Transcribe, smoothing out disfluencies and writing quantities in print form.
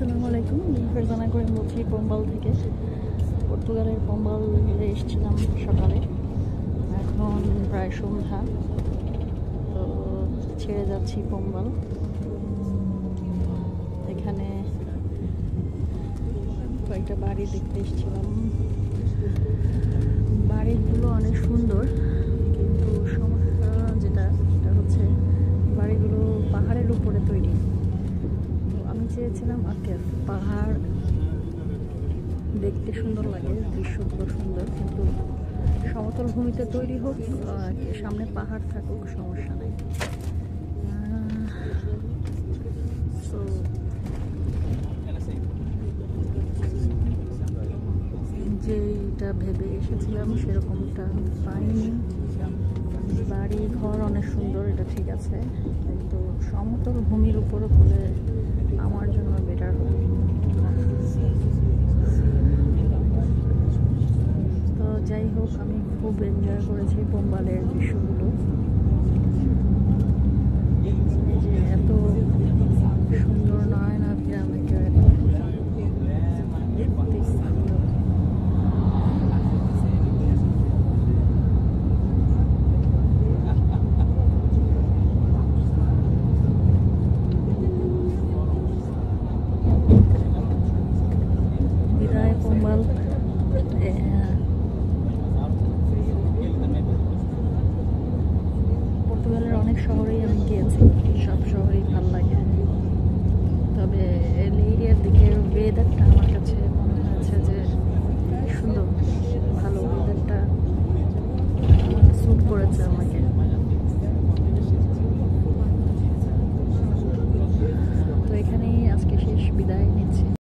আসসালামু আলাইকুম। ফারজানা করিম বলছি পোম্বাল থেকে। পর্তুগালের পোম্বালে এসেছিলাম সকালে, এখন প্রায় সন্ধ্যা। তো ছেড়ে যাচ্ছি পোম্বাল। এখানে কয়েকটা বাড়ি দেখতে এসেছিলাম। বাড়িগুলো অনেক সুন্দর, কিন্তু সমস্যা যেটা হচ্ছে বাড়িগুলো পাহাড়ের উপরে তৈরি। আমি চেয়েছিলাম পাহাড় দেখতে সুন্দর লাগে, দৃশ্যগুলো সুন্দর, কিন্তু সমতল ভূমিতে তৈরি হোক, সামনে পাহাড় থাকুক, সমস্যা নেই। তো যেটা ভেবে এসেছিলাম সেরকমটা পাইনি। বাড়ি ঘর অনেক সুন্দর, এটা ঠিক আছে, কিন্তু সমতল ভূমির উপরে হলে আমার জন্য বেটার হবে। তো যাই হোক, আমি খুব এনজয় করেছি পোম্বালের দৃশ্যগুলো। এই যে এত সুন্দর নয়না আমাকে বিদায় পোম্বাল। পর্তুগালের অনেক শহরেই আমি গিয়েছি, সব শহরেই ভালো লাগে, তবে এই এরিয়ার দিকের ওয়েদারটা আমার কাছে মনে হয়েছে যে সুন্দর, ভালো ওয়েদারটা স্যুট করেছে আমাকে। তো এখানেই আজকে শেষ, বিদায়।